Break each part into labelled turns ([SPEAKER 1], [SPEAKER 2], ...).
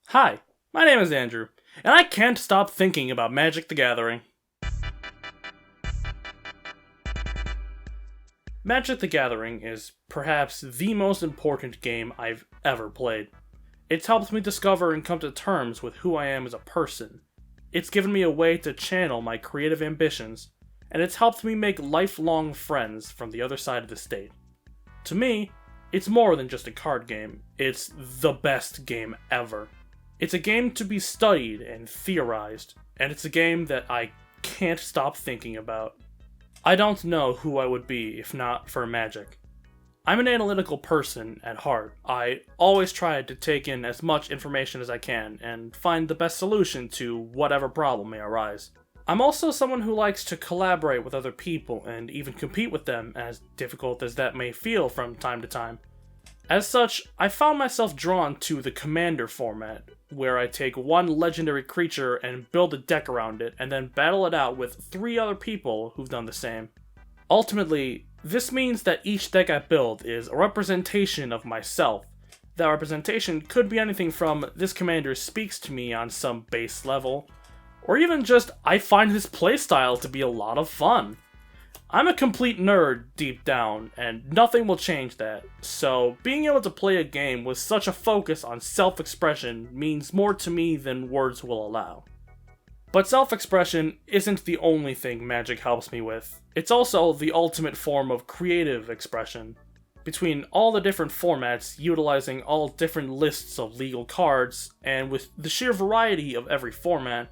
[SPEAKER 1] Hi, my name is Andrew, and I can't stop thinking about Magic the Gathering. Magic the Gathering is perhaps the most important game I've ever played. It's helped me discover and come to terms with who I am as a person. It's given me a way to channel my creative ambitions, and it's helped me make lifelong friends from the other side of the state. To me, it's more than just a card game, it's the best game ever. It's a game to be studied and theorized, and it's a game that I can't stop thinking about. I don't know who I would be if not for Magic. I'm an analytical person at heart. I always try to take in as much information as I can and find the best solution to whatever problem may arise. I'm also someone who likes to collaborate with other people and even compete with them, as difficult as that may feel from time to time. As such, I found myself drawn to the Commander format, where I take one legendary creature and build a deck around it, and then battle it out with 3 other people who've done the same. Ultimately, this means that each deck I build is a representation of myself. That representation could be anything from this commander speaks to me on some base level, or even just I find his playstyle to be a lot of fun. I'm a complete nerd deep down, and nothing will change that, so being able to play a game with such a focus on self-expression means more to me than words will allow. But self-expression isn't the only thing Magic helps me with. It's also the ultimate form of creative expression. Between all the different formats, utilizing all different lists of legal cards, and with the sheer variety of every format,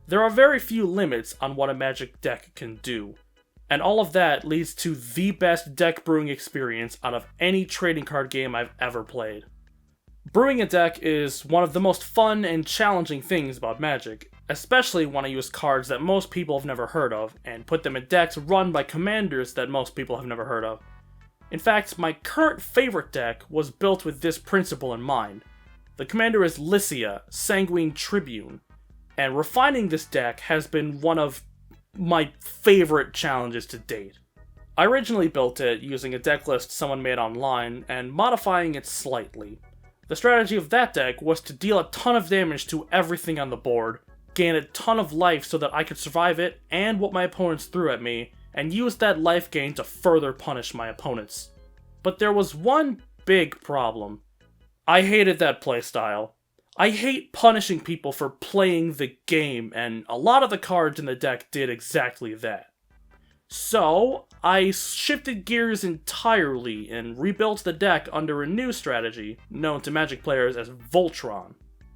[SPEAKER 1] there are very few limits on what a Magic deck can do. And all of that leads to the best deck brewing experience out of any trading card game I've ever played. Brewing a deck is one of the most fun and challenging things about Magic, especially when I use cards that most people have never heard of, and put them in decks run by commanders that most people have never heard of. In fact, my current favorite deck was built with this principle in mind. The commander is Lycia, Sanguine Tribune, and refining this deck has been one of my favorite challenges to date. I originally built it using a deck list someone made online and modifying it slightly. The strategy of that deck was to deal a ton of damage to everything on the board, gain a ton of life so that I could survive it and what my opponents threw at me, and use that life gain to further punish my opponents. But there was one big problem. I hated that playstyle. I hate punishing people for playing the game, and a lot of the cards in the deck did exactly that. So, I shifted gears entirely and rebuilt the deck under a new strategy, known to Magic players as Voltron.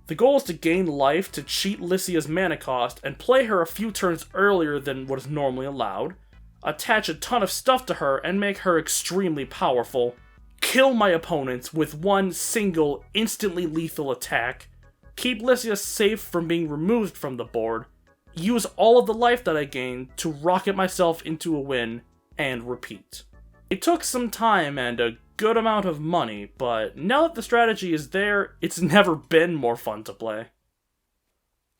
[SPEAKER 1] The goal is to gain life to cheat Lycia's mana cost and play her a few turns earlier than what is normally allowed, attach a ton of stuff to her and make her extremely powerful, kill my opponents with one single instantly lethal attack, keep Lycia safe from being removed from the board, use all of the life that I gained to rocket myself into a win, and repeat. It took some time and a good amount of money, but now that the strategy is there, it's never been more fun to play.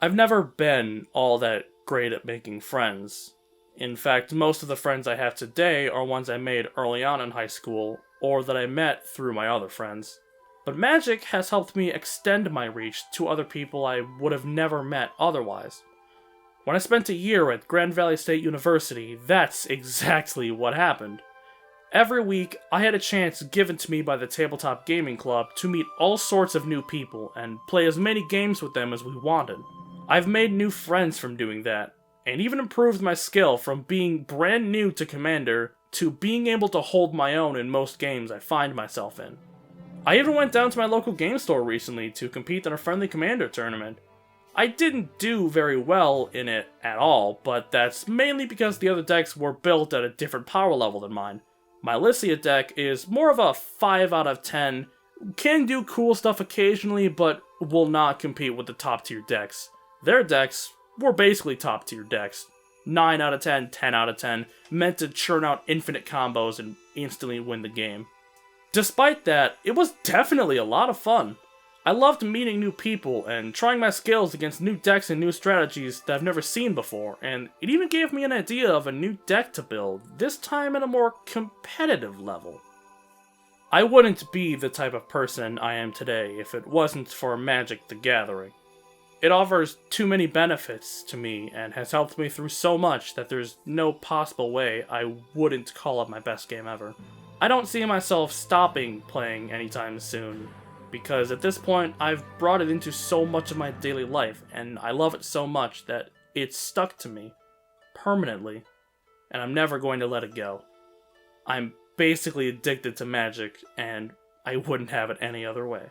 [SPEAKER 1] I've never been all that great at making friends. In fact, most of the friends I have today are ones I made early on in high school, or that I met through my other friends. But Magic has helped me extend my reach to other people I would have never met otherwise. When I spent a year at Grand Valley State University, that's exactly what happened. Every week, I had a chance given to me by the Tabletop Gaming Club to meet all sorts of new people and play as many games with them as we wanted. I've made new friends from doing that, and even improved my skill from being brand new to Commander to being able to hold my own in most games I find myself in. I even went down to my local game store recently to compete in a friendly Commander tournament. I didn't do very well in it at all, but that's mainly because the other decks were built at a different power level than mine. My Lycia deck is more of a 5 out of 10, can do cool stuff occasionally, but will not compete with the top tier decks. Their decks were basically top tier decks. 9 out of 10, 10 out of 10, meant to churn out infinite combos and instantly win the game. Despite that, it was definitely a lot of fun. I loved meeting new people and trying my skills against new decks and new strategies that I've never seen before, and it even gave me an idea of a new deck to build, this time at a more competitive level. I wouldn't be the type of person I am today if it wasn't for Magic the Gathering. It offers too many benefits to me and has helped me through so much that there's no possible way I wouldn't call it my best game ever. I don't see myself stopping playing anytime soon, because at this point I've brought it into so much of my daily life, and I love it so much that it's stuck to me permanently, and I'm never going to let it go. I'm basically addicted to Magic, and I wouldn't have it any other way.